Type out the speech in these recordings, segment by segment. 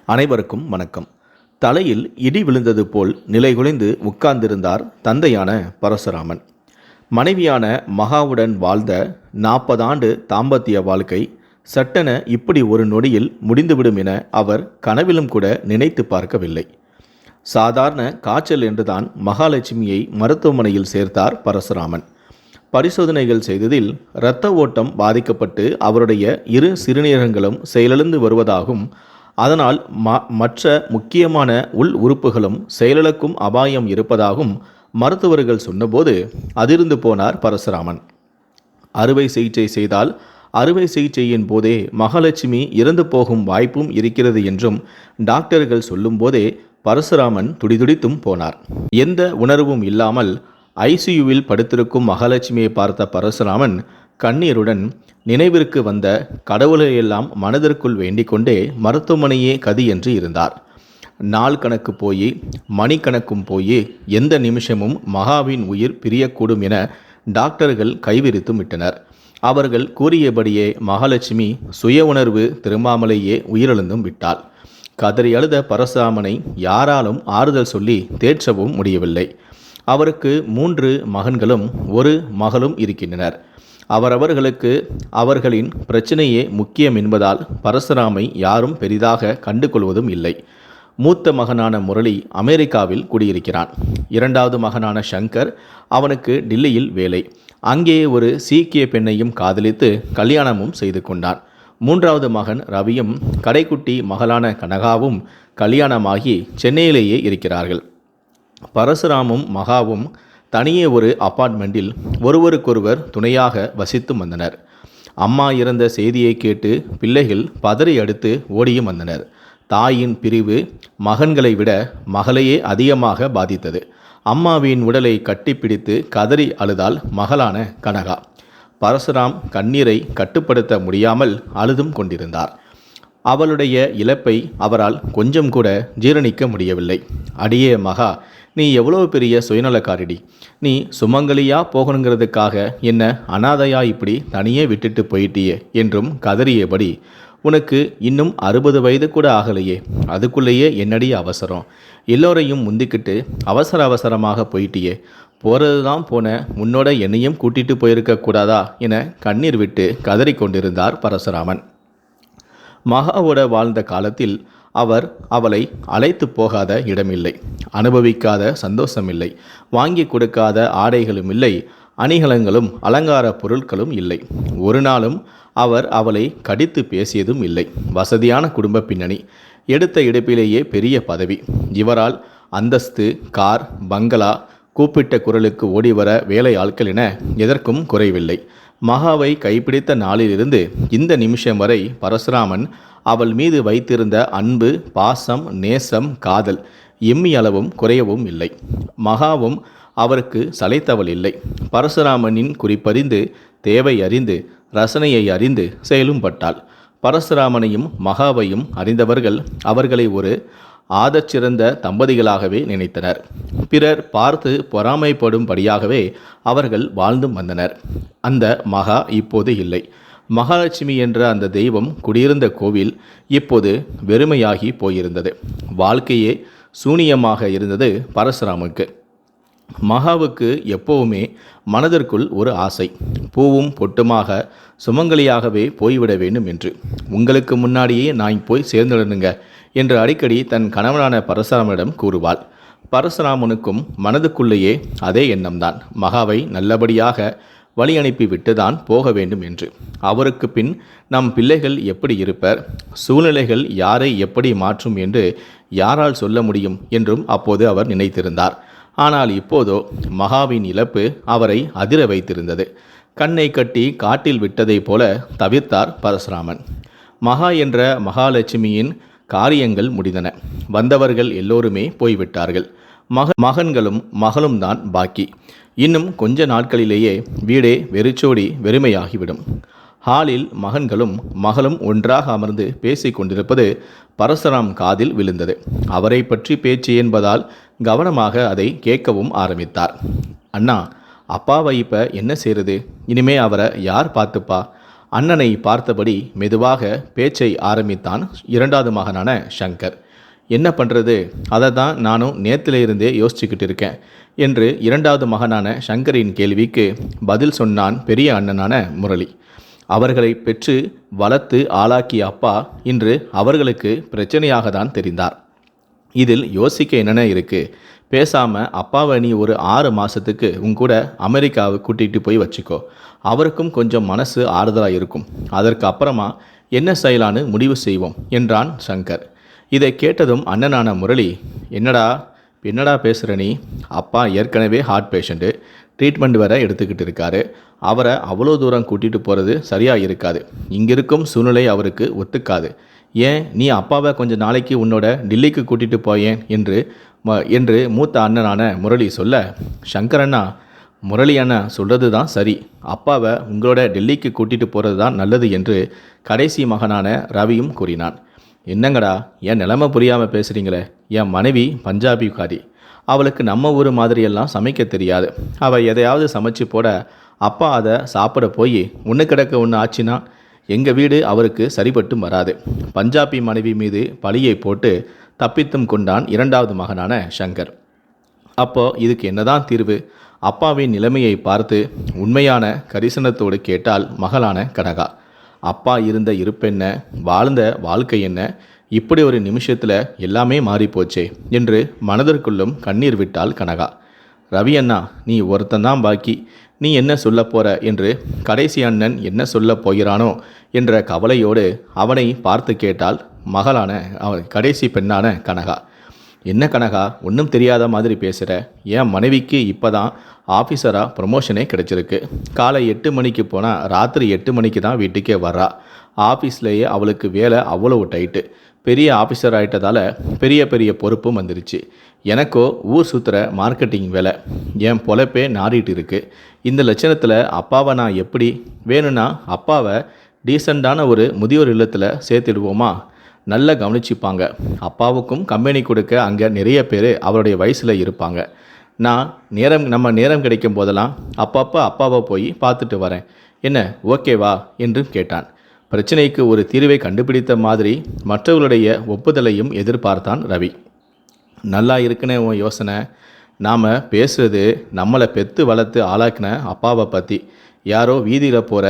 அனைவருக்கும் வணக்கம். தலையில் இடி விழுந்தது போல் நிலைகுலைந்து உட்கார்ந்திருந்தார் தந்தையான பரசுராமன். மனைவியான மகாவுடன் வாழ்ந்த 40 ஆண்டு தாம்பத்திய வாழ்க்கை சட்டென இப்படி ஒரு நொடியில் முடிந்துவிடும் என அவர் கனவிலும் கூட நினைத்து பார்க்கவில்லை. சாதாரண காய்ச்சல் என்றுதான் மகாலட்சுமியை மருத்துவமனையில் சேர்த்தார் பரசுராமன். பரிசோதனைகள் செய்ததில் இரத்த ஓட்டம் பாதிக்கப்பட்டு அவருடைய இரு சிறுநீரகங்களும் செயலிழந்து வருவதாகவும், அதனால் மற்ற முக்கியமான உள் உறுப்புகளும் செயலிழக்கும் அபாயம் இருப்பதாகவும் மருத்துவர்கள் சொன்னபோது அதிர்ந்து போனார் பரசுராமன். அறுவை சிகிச்சை செய்தால் அறுவை சிகிச்சையின் போதே மகாலட்சுமி இறந்து போகும் வாய்ப்பும் இருக்கிறது என்றும் டாக்டர்கள் சொல்லும்போதே பரசுராமன் துடிதுடித்தும் போனார். எந்த உணர்வும் இல்லாமல் ஐசியூவில் படுத்திருக்கும் மகாலட்சுமியை பார்த்த பரசுராமன் கண்ணீருடன் நினைவிற்கு வந்த கடவுளையெல்லாம் மனதிற்குள் வேண்டிக் கொண்டே மருத்துவமனையே கதி என்று இருந்தார். நாள் கணக்கு போய் மணிக்கணக்கும் போய் எந்த நிமிஷமும் மகாவின் உயிர் பிரியக்கூடும் என டாக்டர்கள் கைவிரித்து விட்டனர். அவர்கள் கூறியபடியே மகாலட்சுமி சுய உணர்வு திரும்பாமலேயே உயிரிழந்தும் விட்டாள். கதறி அழுத பரசுராமனை யாராலும் ஆறுதல் சொல்லி தேற்றவும் முடியவில்லை. அவருக்கு 3 மகன்களும் 1 மகளும் இருக்கின்றனர். அவரவர்களுக்கு அவர்களின் பிரச்சனையே முக்கியம் என்பதால் பரசுராமை யாரும் பெரிதாக கண்டு கொள்வதும் இல்லை. மூத்த மகனான முரளி அமெரிக்காவில் குடியிருக்கிறான். 2வது மகனான சங்கர், அவனுக்கு டில்லியில் வேலை. அங்கே ஒரு சீக்கிய பெண்ணையும் காதலித்து கல்யாணமும் செய்து கொண்டான். 3வது மகன் ரவியும் கடைக்குட்டி மகளான கனகாவும் கல்யாணமாகி சென்னையிலேயே இருக்கிறார்கள். பரசுராமும் மகாவும் தனியே ஒரு அப்பார்ட்மெண்ட்டில் ஒருவருக்கொருவர் துணையாக வசித்து வந்தனர். அம்மா இறந்த செய்தியை கேட்டு பிள்ளைகள் பதறி அடுத்து ஓடியும் வந்தனர். தாயின் பிரிவு மகன்களை விட மகளையே அதிகமாக பாதித்தது. அம்மாவின் உடலை கட்டிப்பிடித்து கதறி அழுதாள் மகளான கனகா. பரசுராம் கண்ணீரை கட்டுப்படுத்த முடியாமல் அழுதும் கொண்டிருந்தார். அவளுடைய இழப்பை அவரால் கொஞ்சம் கூட ஜீரணிக்க முடியவில்லை. அடியே மகா, நீ எவ்வளோ பெரிய சுயநலக்காரிடி! நீ சுமங்கலியா போகணுங்கிறதுக்காக என்ன அனாதையா இப்படி தனியே விட்டுட்டு போயிட்டியே என்றும் கதறியபடி, உனக்கு இன்னும் 60 வயது கூட ஆகலையே, அதுக்குள்ளேயே என்னடி அவசரம்? எல்லோரையும் முந்திக்கிட்டு அவசரமாக போயிட்டியே, போகிறது தான் போன, உன்னோட என்னையும் கூட்டிட்டு போயிருக்க கூடாதா என கண்ணீர் விட்டு கதறி கொண்டிருந்தார் பரசுராமன். மகாவோட வாழ்ந்த காலத்தில் அவர் அவளை அழைத்து போகாத இடமில்லை, அனுபவிக்காத சந்தோஷமில்லை, வாங்கி கொடுக்காத ஆடைகளும் இல்லை, அணிகலங்களும் அலங்கார பொருட்களும் இல்லை. ஒரு நாளும் அவர் அவளை கடித்து பேசியதும் இல்லை. வசதியான குடும்ப பின்னணி, எடுத்த எடுப்பிலேயே பெரிய பதவி. இவரால் அந்தஸ்து, கார், பங்களா, கூப்பிட்ட குரலுக்கு ஓடிவர வேலை ஆட்கள் என எதற்கும் குறைவில்லை. மகாவை கைப்பிடித்த நாளிலிருந்து இந்த நிமிஷம் வரை பரசுராமன் அவள் மீது வைத்திருந்த அன்பு, பாசம், நேசம், காதல் எம்மி அளவும் குறையவும் இல்லை. மகாவும் அவருக்கு சளைத்தவள் இல்லை. பரசுராமனின் குறிப்பறிந்து, தேவை அறிந்து, ரசனையை அறிந்து செயலும் பட்டாள். பரசுராமனையும் மகாவையும் அறிந்தவர்கள் அவர்களை ஒரு ஆதச்சிறந்த தம்பதிகளாகவே நினைத்தனர். பிறர் பார்த்து பொறாமைப்படும்படியாகவே அவர்கள் வாழ்ந்தும் வந்தனர். அந்த மகா இப்போது இல்லை. மகாலட்சுமி என்ற அந்த தெய்வம் குடியிருந்த கோவில் இப்போது வெறுமையாகி போயிருந்தது. வாழ்க்கையே சூனியமாக இருந்தது பரசுராமுக்கு. மகாவுக்கு எப்போவுமே மனதிற்குள் ஒரு ஆசை, பூவும் பொட்டுமாக சுமங்கலியாகவே போய்விட வேண்டும் என்று. உங்களுக்கு முன்னாடியே நான் போய் சேர்ந்துடணுங்க என்று அடிக்கடி தன் கணவனான பரசுராமனிடம் கூறுவாள். பரசுராமனுக்கும் மனதுக்குள்ளேயே அதே எண்ணம்தான், மகாவை நல்லபடியாக வழி அனுப்பி விட்டுதான் போக வேண்டும் என்று. அவருக்கு பின் நம் பிள்ளைகள் எப்படி இருப்பர், சூழ்நிலைகள் யாரை எப்படி மாற்றும் என்று யாரால் சொல்ல முடியும் என்றும் அப்போது அவர் நினைத்திருந்தார். ஆனால் இப்போதோ மகாவின் இழப்பு அவரை அதிர வைத்திருந்தது. கண்ணை கட்டி காட்டில் விட்டதை போல தவிர்த்தார் பரசுராமன். மகா என்ற மகாலட்சுமியின் காரியங்கள் முடிந்தன. வந்தவர்கள் எல்லோருமே போய்விட்டார்கள். மகன்களும் மகளும் தான் பாக்கி. இன்னும் கொஞ்ச நாட்களிலேயே வீடே வெறிச்சோடி வெறுமையாகிவிடும். ஹாலில் மகன்களும் மகளும் ஒன்றாக அமர்ந்து பேசி கொண்டிருப்பது பரசுராம் காதில் விழுந்தது. அவரை பற்றி பேச்சு என்பதால் கவனமாக அதை கேட்கவும் ஆரம்பித்தார். அண்ணா, அப்பாவை இப்போ என்ன செய்கிறது? இனிமே அவரை யார் பார்த்துப்பா? அண்ணனை பார்த்தபடி மெதுவாக பேச்சை ஆரம்பித்தான் இரண்டாவது மகனான சங்கர். என்ன பண்ணுறது, அதை தான் நானும் நேத்துல இருந்தே யோசிச்சுக்கிட்டு இருக்கேன் என்று இரண்டாவது மகனான சங்கரின் கேள்விக்கு பதில் சொன்னான் பெரிய அண்ணனான முரளி. அவர்களை பெற்று வளர்த்து ஆளாக்கிய அப்பா இன்று அவர்களுக்கு பிரச்சனையாக தான் தெரிந்தார். இதில் யோசிக்க என்னென்ன இருக்குது, பேசாமல் அப்பாவை நீ ஒரு 6 மாதத்துக்கு உங்கூட அமெரிக்காவை கூட்டிகிட்டு போய் வச்சுக்கோ, அவருக்கும் கொஞ்சம் மனசு ஆறுதலாக இருக்கும், அதற்கு அப்புறமா என்ன செய்யலான்னு முடிவு செய்வோம் என்றான் சங்கர். இதை கேட்டதும் அண்ணனான முரளி, என்னடா பேசுகிற நீ, அப்பா ஏற்கனவே ஹார்ட் பேஷண்ட்டு, ட்ரீட்மெண்ட் வேற எடுத்துக்கிட்டு இருக்காரு, அவரை அவ்வளோ தூரம் கூட்டிகிட்டு போகிறது சரியாக இருக்காது, இங்கே இருக்கும் சூழ்நிலை அவருக்கு ஒத்துக்காது, ஏன் நீ அப்பாவை கொஞ்சம் நாளைக்கு உன்னோட டெல்லிக்கு கூட்டிகிட்டு போயேன் என்று மூத்த அண்ணனான முரளி சொல்ல, சங்கரண்ணா, முரளி அண்ணா சொல்கிறது தான் சரி, அப்பாவை உங்களோட டெல்லிக்கு கூட்டிகிட்டு போகிறது தான் நல்லது என்று கடைசி மகனான ரவியும் கூறினான். என்னங்கடா, என் நிலைமை புரியாமல் பேசுகிறீங்களே, என் மனைவி பஞ்சாபிக்காரி, அவளுக்கு நம்ம ஊர் மாதிரியெல்லாம் சமைக்க தெரியாது, அவள் எதையாவது சமைச்சு போட அப்பா அதை சாப்பிட போய் ஒன்று கிடக்க ஒன்று ஆச்சுன்னா எங்கள் வீடு அவருக்கு சரிபட்டு வராது. பஞ்சாபி மனைவி மீது பழியை போட்டு தப்பித்தும் கொண்டான் இரண்டாவது மகனான சங்கர். அப்போ இதுக்கு என்னதான் தீர்வு? அப்பாவின் நிலைமையை பார்த்து உண்மையான கரிசனத்தோடு கேட்டால் மகளான கனகா. அப்பா இருந்த இருப்பென்ன, வாழ்ந்த வாழ்க்கை என்ன, இப்படி ஒரு நிமிஷத்தில் எல்லாமே மாறிப்போச்சே என்று மனதிற்குள்ளும் கண்ணீர் விட்டாள் கனகா. ரவி அண்ணா, நீ ஒருத்தந்தான் பாக்கி, நீ என்ன சொல்ல போற என்று கடைசி அண்ணன் என்ன சொல்ல போகிறானோ என்ற கவலையோடு அவனை பார்த்து கேட்டாள் மகளான கடைசி பெண்ணான கனகா. என்ன கனகா, ஒன்றும் தெரியாத மாதிரி பேசுகிற, என் மனைவிக்கு இப்போ தான் ஆஃபீஸராக ப்ரமோஷனே கிடச்சிருக்கு, காலை 8 மணிக்கு போனால் ராத்திரி 8 மணிக்கு தான் வீட்டுக்கே வர்றா, ஆஃபீஸ்லேயே அவளுக்கு வேலை அவ்வளவு டைட்டு, பெரிய ஆஃபீஸர் ஆகிட்டதால் பெரிய பெரிய பொறுப்பும் வந்துருச்சு, எனக்கோ ஊர் சுற்றுற மார்க்கெட்டிங் வேலை, என் பொழப்பே நாடிட்டு இருக்குது, இந்த லட்சணத்தில் அப்பாவை நான் எப்படி, வேணும்னா அப்பாவை டீசெண்டான ஒரு முதியோர் இல்லத்தில் சேர்த்துடுவோமா, நல்லா கவனிச்சுப்பாங்க, அப்பாவுக்கும் கம்பெனி கொடுக்க அங்கே நிறைய பேர் அவருடைய வயசில் இருப்பாங்க, நான் நம்ம நேரம் கிடைக்கும் போதெல்லாம் அப்பப்போ அப்பாவை போய் பார்த்துட்டு வரேன், என்ன ஓகேவா என்று கேட்டான். பிரச்சனைக்கு ஒரு தீர்வை கண்டுபிடித்த மாதிரி மற்றவர்களுடைய ஒப்புதலையும் எதிர்பார்த்தான் ரவி. நல்லா இருக்குன்னு உன் யோசனை, நாம் பேசுகிறது நம்மளை பெற்று வளர்த்து ஆளாக்கின அப்பாவை பற்றி, யாரோ வீதியில் போகிற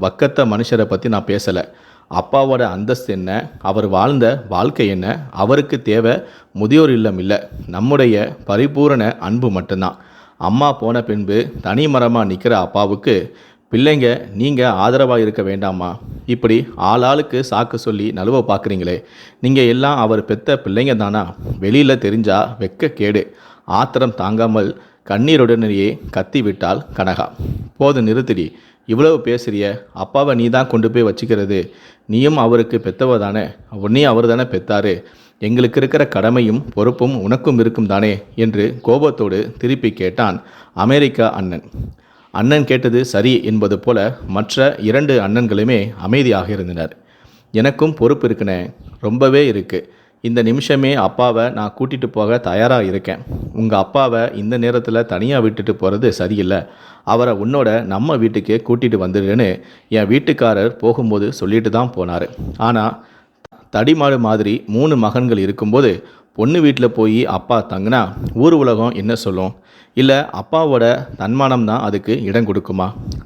வக்கத்த மனுஷரை பற்றி நான் பேசலை, அப்பாவோட அந்தஸ்து என்ன, அவர் வாழ்ந்த வாழ்க்கை என்ன, அவருக்கு தேவை முதியோர் இல்லம் இல்லை, நம்முடைய பரிபூரண அன்பு மட்டும்தான். அம்மா போன பின்பு தனி மரமாக நிற்கிற அப்பாவுக்கு பிள்ளைங்க நீங்கள் ஆதரவாக இருக்க வேண்டாமா, இப்படி ஆளாளுக்கு சாக்கு சொல்லி நழுவ பார்க்குறீங்களே, நீங்கள் எல்லாம் அவர் பெத்த பிள்ளைங்க தானா, வெளியில் தெரிஞ்சால் வெக்க கேடு, ஆத்திரம் தாங்காமல் கண்ணீருடனேயே கத்திவிட்டாள் கனகா. போது நிறுத்திடி, இவ்வளவு பேசுறிய, அப்பாவை நீ தான் கொண்டு போய் வச்சுக்கிறது, நீயும் அவருக்கு பெத்தவ தானே, உன்னையும் அவர் தானே பெத்தாரு, எங்களுக்கு இருக்கிற கடமையும் பொறுப்பும் உனக்கும் இருக்கும் தானே என்று கோபத்தோடு திருப்பி கேட்டான் அமெரிக்கா அண்ணன். அண்ணன் கேட்டது சரி என்பது போல மற்ற 2 அண்ணன்களுமே அமைதியாக இருந்தனர். எனக்கும் பொறுப்பு இருக்குனே, ரொம்பவே இருக்குது, இந்த நிமிஷமே அப்பாவை நான் கூட்டிகிட்டு போக தயாராக இருக்கேன், உங்கள் அப்பாவை இந்த நேரத்தில் தனியாக விட்டுட்டு போகிறது சரியில்லை, அவரை உன்னோட நம்ம வீட்டுக்கே கூட்டிகிட்டு வந்துடுன்னு என் வீட்டுக்காரர் போகும்போது சொல்லிட்டு தான் போனார், ஆனால் தடிமாடு மாதிரி 3 மகன்கள் இருக்கும்போது பொண்ணு வீட்டில் போய் அப்பா தங்கினா ஊர் உலகம் என்ன சொல்லும், இல்லை அப்பாவோட தன்மானம் தான் அதுக்கு இடம் கொடுக்குமா?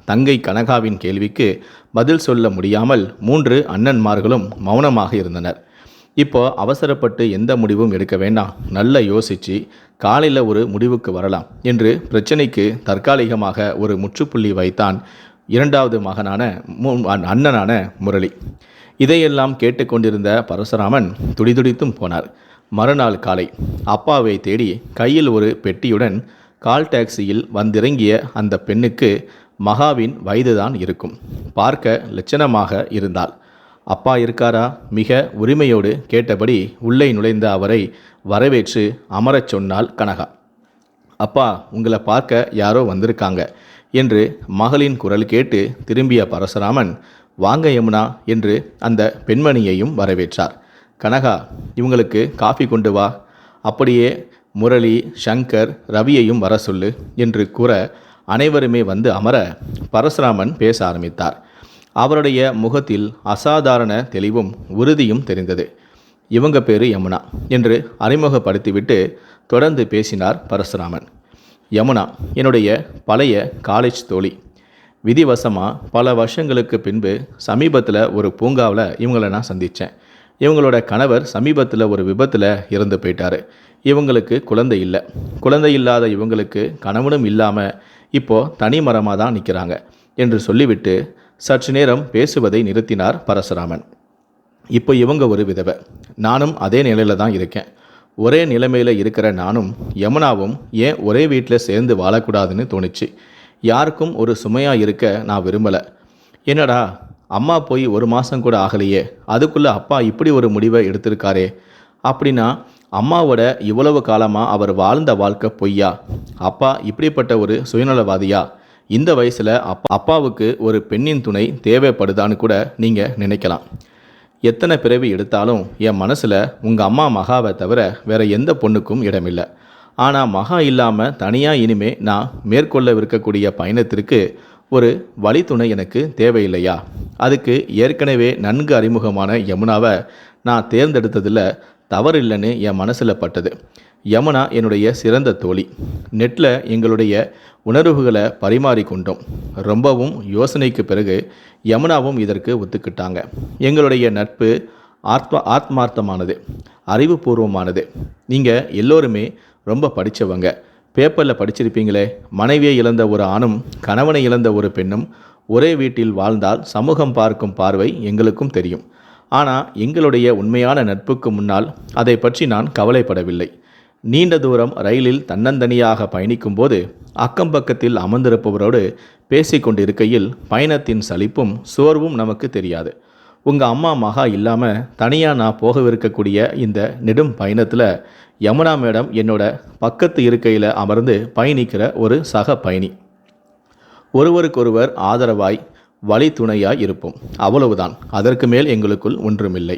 தங்கை கனகாவின் கேள்விக்கு பதில் சொல்ல முடியாமல் 3 அண்ணன்மார்களும் மௌனமாக இருந்தனர். இப்போ அவசரப்பட்டு எந்த முடிவும் எடுக்க வேண்டாம், நல்லா யோசித்து காலையில் ஒரு முடிவுக்கு வரலாம் என்று பிரச்சனைக்கு தற்காலிகமாக ஒரு முற்றுப்புள்ளி வைத்தான் இரண்டாவது மகனான அண்ணனான முரளி. இதையெல்லாம் கேட்டுக்கொண்டிருந்த பரசுராமன் துடிதுடித்தும் போனார். மறுநாள் காலை அப்பாவை தேடி கையில் ஒரு பெட்டியுடன் கால் டாக்ஸியில் வந்திறங்கிய அந்த பெண்ணுக்கு மகாவின் வயதுதான் இருக்கும். பார்க்க லட்சணமாக இருந்தாள். அப்பா இருக்காரா? மிக உரிமையோடு கேட்டபடி உள்ளே நுழைந்த அவரை வரவேற்று அமரச் சொன்னாள் கனகா. அப்பா, உங்களை பார்க்க யாரோ வந்திருக்காங்க என்று மகளின் குரல் கேட்டு திரும்பிய பரசுராமன், வாங்க யமுனா என்று அந்த பெண்மணியையும் வரவேற்றார். கனகா, இவங்களுக்கு காஃபி கொண்டு வா, அப்படியே முரளி, சங்கர், ரவியையும் வர சொல்லு என்று கூற அனைவருமே வந்து அமர பரசுராமன் பேச ஆரம்பித்தார். அவருடைய முகத்தில் அசாதாரண தெளிவும் உறுதியும் தெரிந்தது. இவங்க பேரு யமுனா என்று அறிமுகப்படுத்திவிட்டு தொடர்ந்து பேசினார் பரசுராமன். யமுனா என்னுடைய பழைய காலேஜ் தோழி. விதிவசமாக பல வருஷங்களுக்கு பின்பு சமீபத்தில் ஒரு பூங்காவில் இவங்களை நான் சந்தித்தேன். இவங்களோட கணவர் சமீபத்தில் ஒரு விபத்தில் இறந்து போயிட்டார். இவங்களுக்கு குழந்தை இல்லை. குழந்தை இல்லாத இவங்களுக்கு கணவனும் இல்லாமல் இப்போது தனி மரமாக தான் நிற்கிறாங்க என்று சொல்லிவிட்டு சற்று நேரம் பேசுவதை நிறுத்தினார் பரசுராமன். இப்போ இவங்க ஒரு விதவை. நானும் அதே நிலையில் தான் இருக்கேன். ஒரே நிலைமையில் இருக்கிற நானும் யமுனாவும் ஏன் ஒரே வீட்டில் சேர்ந்து வாழக்கூடாதுன்னு தோணுச்சு. யாருக்கும் ஒரு சுமையாக இருக்க நான் விரும்பலை. என்னடா அம்மா போய் 1 மாதம் கூட ஆகலையே, அதுக்குள்ளே அப்பா இப்படி ஒரு முடிவை எடுத்திருக்காரே, அப்படின்னா அம்மாவோட இவ்வளவு காலமாக அவர் வாழ்ந்த வாழ்க்கை பொய்யா? அப்பா இப்படிப்பட்ட ஒரு சுயநலவாதியா? இந்த வயசில் அப்பாவுக்கு ஒரு பெண்ணின் துணை தேவைப்படுதான்னு கூட நீங்கள் நினைக்கலாம். எத்தனை பிறவி எடுத்தாலும் என் மனசில் உங்கள் அம்மா மகாவை தவிர வேறு எந்த பொண்ணுக்கும் இடமில்லை. ஆனால் மகா இல்லாமல் தனியாக இனிமே நான் மேற்கொள்ளவிருக்கக்கூடிய பயணத்திற்கு ஒரு வழித்துணை எனக்கு தேவையில்லையா? அதுக்கு ஏற்கனவே நன்கு அறிமுகமான யமுனாவை நான் தேர்ந்தெடுத்ததில் தவறில்லைன்னு என் மனசில் பட்டது. யமுனா என்னுடைய சிறந்த தோழி. நெட்டில் எங்களுடைய உணர்வுகளை பரிமாறிக்கொண்டோம். ரொம்பவும் யோசனைக்கு பிறகு யமுனாவும் இதற்கு ஒத்துக்கிட்டாங்க. எங்களுடைய நட்பு ஆத்மார்த்தமானது, அறிவுபூர்வமானது. நீங்கள் எல்லோருமே ரொம்ப படித்தவங்க. பேப்பரில் படிச்சிருப்பீங்களே, மனைவியை இழந்த ஒரு ஆணும் கணவனை இழந்த ஒரு பெண்ணும் ஒரே வீட்டில் வாழ்ந்தால் சமூகம் பார்க்கும் பார்வை எங்களுக்கும் தெரியும். ஆனால் எங்களுடைய உண்மையான நட்புக்கு முன்னால் அதை பற்றி நான் கவலைப்படவில்லை. நீண்ட தூரம் ரயிலில் தன்னந்தனியாக பயணிக்கும்போது அக்கம் பக்கத்தில் அமர்ந்திருப்பவரோடு பேசிக்கொண்டிருக்கையில் பயணத்தின் சலிப்பும் சோர்வும் நமக்கு தெரியாது. உங்கள் அம்மா மகா இல்லாமல் தனியாக நான் போகவிருக்கக்கூடிய இந்த நெடும் பயணத்தில் யமுனா மேடம் என்னோட பக்கத்து இருக்கையில் அமர்ந்து பயணிக்கிற ஒரு சக பயணி. ஒருவருக்கொருவர் ஆதரவாய் வழி துணையாய் இருப்போம். அவ்வளவுதான். அதற்கு மேல் எங்களுக்குள் ஒன்றுமில்லை.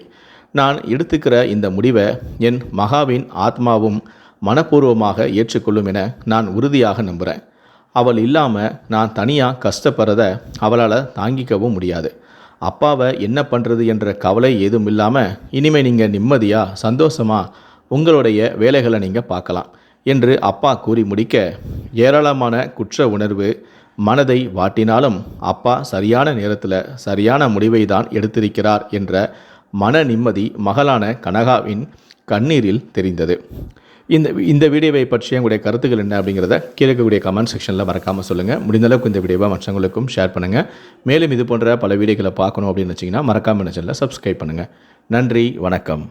நான் எடுத்துக்கிற இந்த முடிவை என் மகாவின் ஆத்மாவும் மனப்பூர்வமாக ஏற்றுக்கொள்ளும் என நான் உறுதியாக நம்புகிறேன். அவள் இல்லாமல் நான் தனியாக கஷ்டப்படுறத அவளால் தாங்கிக்கவும் முடியாது. அப்பாவை என்ன பண்ணுறது என்ற கவலை ஏதும் இல்லாமல் இனிமேல் நீங்கள் நிம்மதியாக சந்தோஷமாக உங்களுடைய வேலைகளை நீங்கள் பார்க்கலாம் என்று அப்பா கூறி முடிக்க, ஏராளமான குற்ற உணர்வு மனதை வாட்டினாலும் அப்பா சரியான நேரத்தில் சரியான முடிவை தான் எடுத்திருக்கிறார் என்ற மன நிம்மதி மகளான கனகாவின் கண்ணீரில் தெரிந்தது. இந்த வீடியோவை பற்றிய உங்களுடைய கருத்துக்கள் என்ன அப்படிங்கிறத கீழே கமெண்ட் செக்ஷனில் மறக்காமல் சொல்லுங்கள். முடிந்தளவுக்கு இந்த வீடியோவை மற்றவங்களுக்கும் ஷேர் பண்ணுங்கள். மேலும் இது போன்ற பல வீடியோக்களை பார்க்கணும் அப்படின்னு வச்சிங்கன்னா மறக்காமல் சேனலை சப்ஸ்கிரைப் பண்ணுங்கள். நன்றி, வணக்கம்.